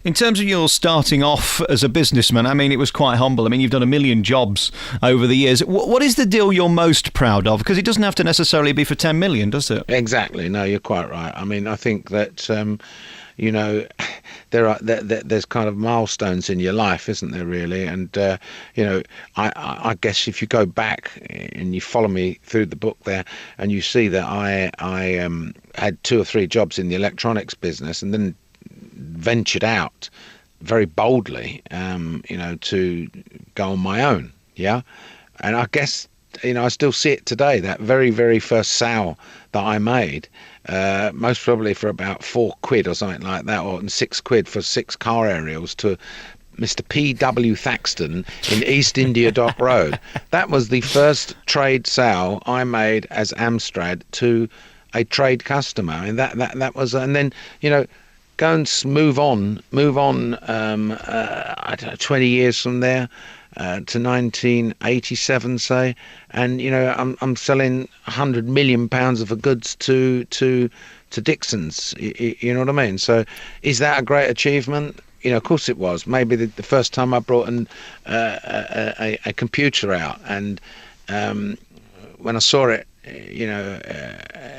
In terms of your starting off as a businessman, I mean, it was quite humble. I mean, you've done a million jobs over the years. What is the deal you're most proud of? Because it doesn't have to necessarily be for 10 million, does it? Exactly. No, you're quite right. I mean, I think that, you know, there's kind of milestones in your life, isn't there, really? And, you know, I guess if you go back and you follow me through the book there and you see that I had 2 or 3 jobs in the electronics business and then ventured out very boldly, you know, to go on my own. Yeah. And I guess, you know, I still see it today, that very, very first sow that I made, most probably for about £4 or something like that, or £6 for 6 car aerials to Mr. P.W. Thaxton in East India Dock Road. That was the first trade sow I made as Amstrad to a trade customer. I mean, that was, and then, you know, go and move on, I don't know, 20 years from there, to 1987, say, and you know I'm selling £100 million of goods to Dixon's. You know what I mean? So, is that a great achievement? You know, of course it was. Maybe the first time I brought a computer out, and when I saw it, you know,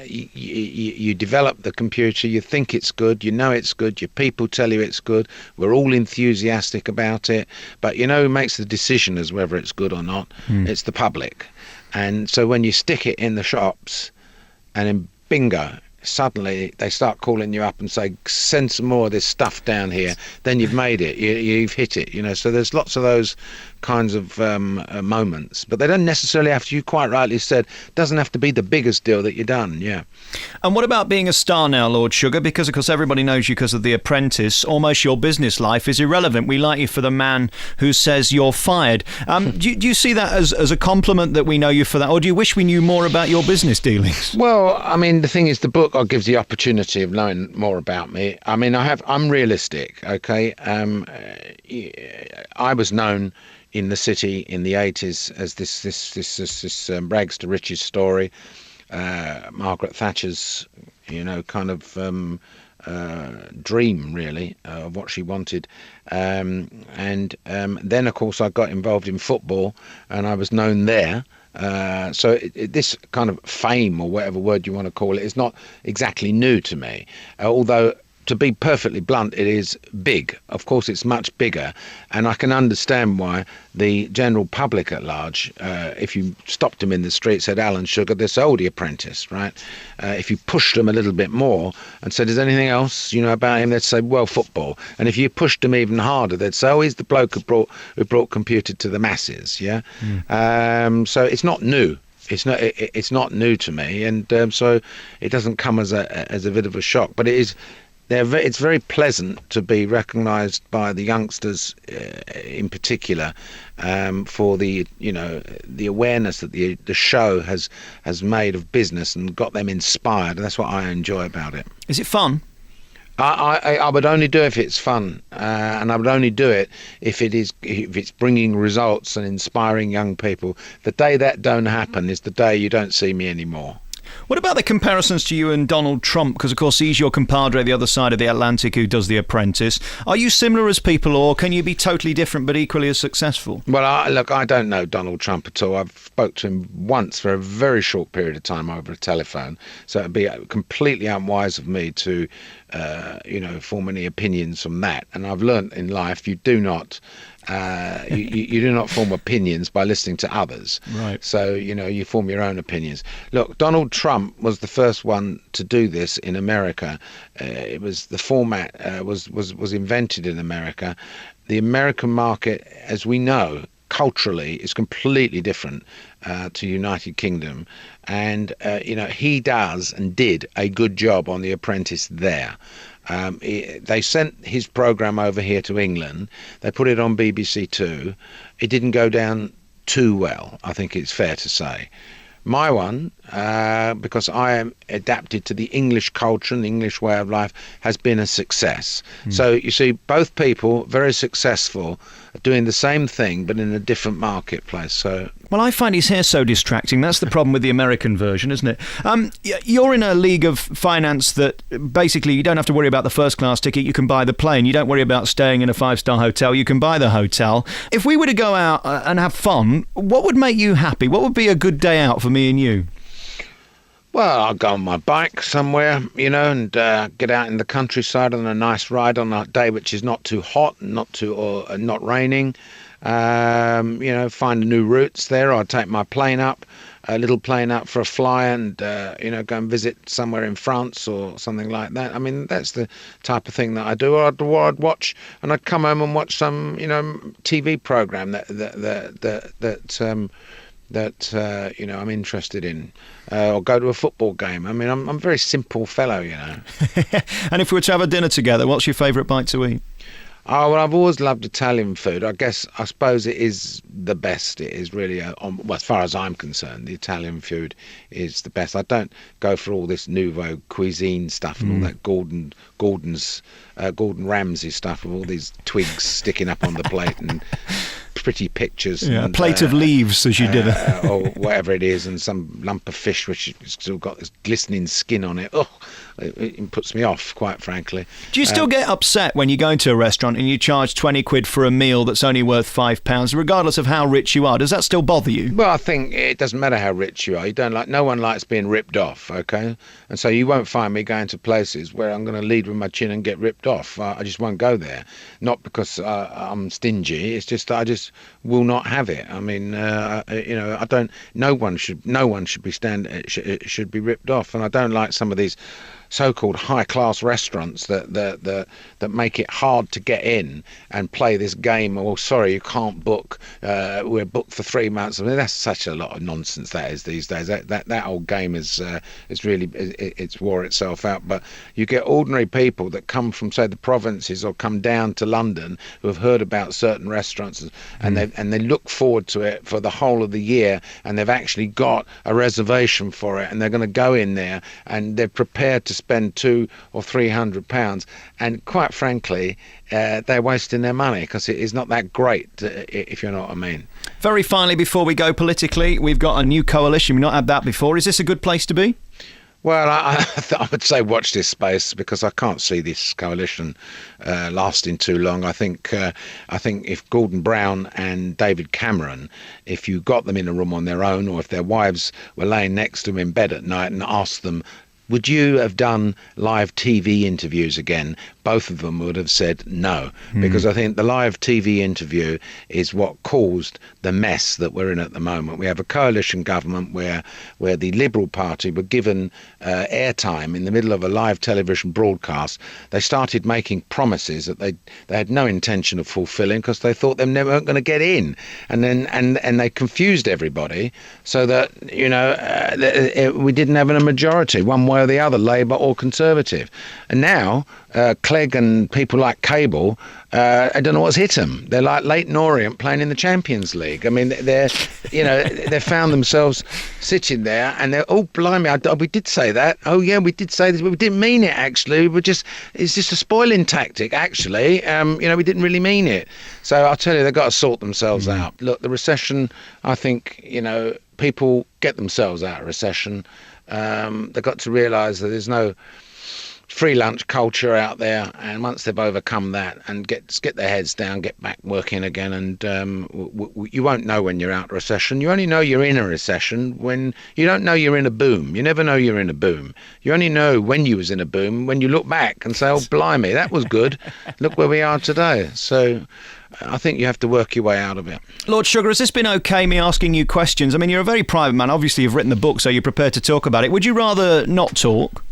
you develop the computer, you think it's good, you know it's good, your people tell you it's good, we're all enthusiastic about it, but you know who makes the decision as whether it's good or not? It's the public. And so when you stick it in the shops, and then bingo, suddenly they start calling you up and say, send some more of this stuff down here, then you've made it, you've hit it, you know. So there's lots of those kinds of moments, but they don't necessarily have to, you quite rightly said, doesn't have to be the biggest deal that you've done. Yeah. And what about being a star now, Lord Sugar? Because of course everybody knows you because of The Apprentice. Almost your business life is irrelevant. We like you for the man who says you're fired. Do you see that as a compliment that we know you for that, or do you wish we knew more about your business dealings? Well, I mean, the thing is, the book gives the opportunity of knowing more about me. I mean, I'm realistic, okay? I was known in the city in the 80s as this rags to riches story, Margaret Thatcher's, you know, kind of dream, really, of what she wanted. And then, of course, I got involved in football, and I was known there. So this kind of fame, or whatever word you want to call it, is not exactly new to me, although, to be perfectly blunt, it is big. Of course, it's much bigger, and I can understand why the general public at large, if you stopped them in the street, said, Alan Sugar, this oldie apprentice, right? If you pushed them a little bit more and said, is there anything else, you know, about him? They'd say, well, football. And if you pushed them even harder, they'd say, oh, he's the bloke who brought computer to the masses, yeah? So it's not new. It's not new to me, and so it doesn't come as a bit of a shock, but it is. It's very pleasant to be recognised by the youngsters, in particular, for the awareness that the show has made of business and got them inspired. And that's what I enjoy about it. Is it fun? I would only do it if it's fun, and I would only do it if it's bringing results and inspiring young people. The day that don't happen is the day you don't see me anymore. What about the comparisons to you and Donald Trump? Because, of course, he's your compadre the other side of the Atlantic who does The Apprentice. Are you similar as people, or can you be totally different but equally as successful? Well, I don't know Donald Trump at all. I've spoke to him once for a very short period of time over a telephone, so it'd be completely unwise of me to form any opinions from that. And I've learnt in life you do not you do not form opinions by listening to others. Right. So, you know, you form your own opinions. Look, Donald Trump was the first one to do this in America. It was the format was invented in America. The American market, as we know, culturally is completely different to United Kingdom, and he does and did a good job on The Apprentice there. They sent his program over here to England. They put it on BBC2. It didn't go down too well, I think it's fair to say. My one, because I am adapted to the English culture and the English way of life has been a success. So you see, both people very successful, doing the same thing but in a different marketplace. So. Well, I find his hair so distracting. That's the problem with the American version, isn't it? You're in a league of finance that basically you don't have to worry about the first class ticket. You can buy the plane. You don't worry about staying in a 5-star hotel. You can buy the hotel. If we were to go out and have fun, what would make you happy? What would be a good day out for me and you? Well, I'll go on my bike somewhere, and get out in the countryside on a nice ride on a day which is not too hot, not raining. Find new routes there. I'll take my plane up, a little plane up for a fly, and go and visit somewhere in France or something like that. I mean, that's the type of thing that I do. Or I'd watch, and I'd come home and watch some, TV program that I'm interested in, or go to a football game. I mean, I'm a very simple fellow, And if we were to have a dinner together, what's your favourite bite to eat? Oh, well, I've always loved Italian food. I suppose it is the best. It is really, as far as I'm concerned, the Italian food is the best. I don't go for all this nouveau cuisine stuff and all that Gordon Ramsay stuff with all these twigs sticking up on the plate and pretty pictures. Yeah, and, a plate of leaves as you did it. Or whatever it is, and some lump of fish which has still got this glistening skin on it. Oh, it puts me off, quite frankly. Do you still get upset when you go into a restaurant and you charge 20 quid for a meal that's only worth £5, regardless of how rich you are? Does that still bother you? Well, I think it doesn't matter how rich you are. No one likes being ripped off, okay? And so you won't find me going to places where I'm going to lead with my chin and get ripped off. I just won't go there. Not because I'm stingy. It's just that I just will not have it. I mean, I don't. No one should be ripped off, and I don't like some of these so-called high-class restaurants that make it hard to get in and play this game. Oh, sorry, you can't book. We're booked for 3 months. I mean, that's such a lot of nonsense that is these days. That old game is really it's wore itself out. But you get ordinary people that come from, say, the provinces or come down to London who have heard about certain restaurants and they look forward to it for the whole of the year, and they've actually got a reservation for it, and they're going to go in there and they're prepared to spend £200 or £300, and quite frankly, they're wasting their money because it is not that great, if you know what I mean. Very finally, before we go politically, we've got a new coalition. We've not had that before. Is this a good place to be? Well, I would say watch this space, because I can't see this coalition lasting too long. I think if Gordon Brown and David Cameron, if you got them in a room on their own, or if their wives were laying next to them in bed at night and asked them, would you have done live TV interviews again? Both of them would have said no, because I think the live TV interview is what caused the mess that we're in at the moment. We have a coalition government where the Liberal Party were given airtime in the middle of a live television broadcast. They started making promises that they had no intention of fulfilling, because they thought they weren't going to get in, and they confused everybody so that we didn't have a majority one way or the other, Labour or Conservative. And now Clegg and people like Cable, I don't know what's hit them. They're like Leyton Orient playing in the Champions League. I mean, they found themselves sitting there and they're, oh, blimey, we did say that. Oh, yeah, we did say this, but we didn't mean it, actually. It's just a spoiling tactic, actually. We didn't really mean it. So I'll tell you, they've got to sort themselves out. Look, the recession, I think, people get themselves out of recession. They've got to realise that there's no free lunch culture out there, and once they've overcome that and get their heads down, get back working again, and you won't know when you're out of recession. You only know you're in a recession when you don't know you're in a boom. You never know you're in a boom. You only know when you was in a boom when you look back and say, oh, blimey, that was good. Look where we are today. So I think you have to work your way out of it. Lord Sugar, has this been okay, me asking you questions? I mean, you're a very private man. Obviously, you've written the book, so you're prepared to talk about it. Would you rather not talk?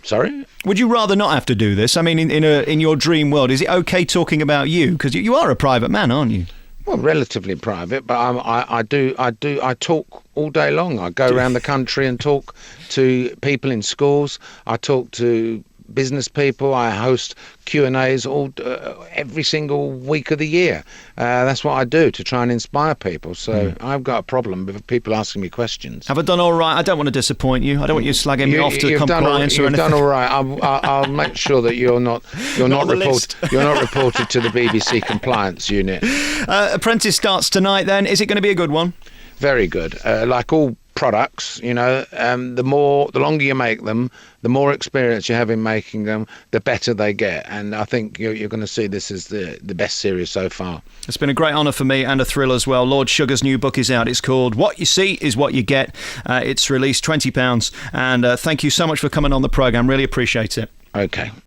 Sorry? Would you rather not have to do this? I mean, in your dream world, is it okay talking about you? Because you are a private man, aren't you? Well, relatively private, but I talk all day long. I go around the country and talk to people in schools. I talk to business people. I host Q&As every single week of the year. That's what I do to try and inspire people. So I've got a problem with people asking me questions. Have I done all right? I don't want to disappoint you. I don't want you slagging me off to compliance or anything. You've done all right. I'll make sure that you're not reported to the BBC compliance unit. Apprentice starts tonight. Then is it going to be a good one? Very good. Like all products, the longer you make them, the more experience you have in making them, the better they get. And I think you're going to see this as the best series so far. It's been a great honour for me and a thrill as well. Lord Sugar's new book is out. It's called What You See Is What You Get. It's released £20. And thank you so much for coming on the programme. Really appreciate it. Okay.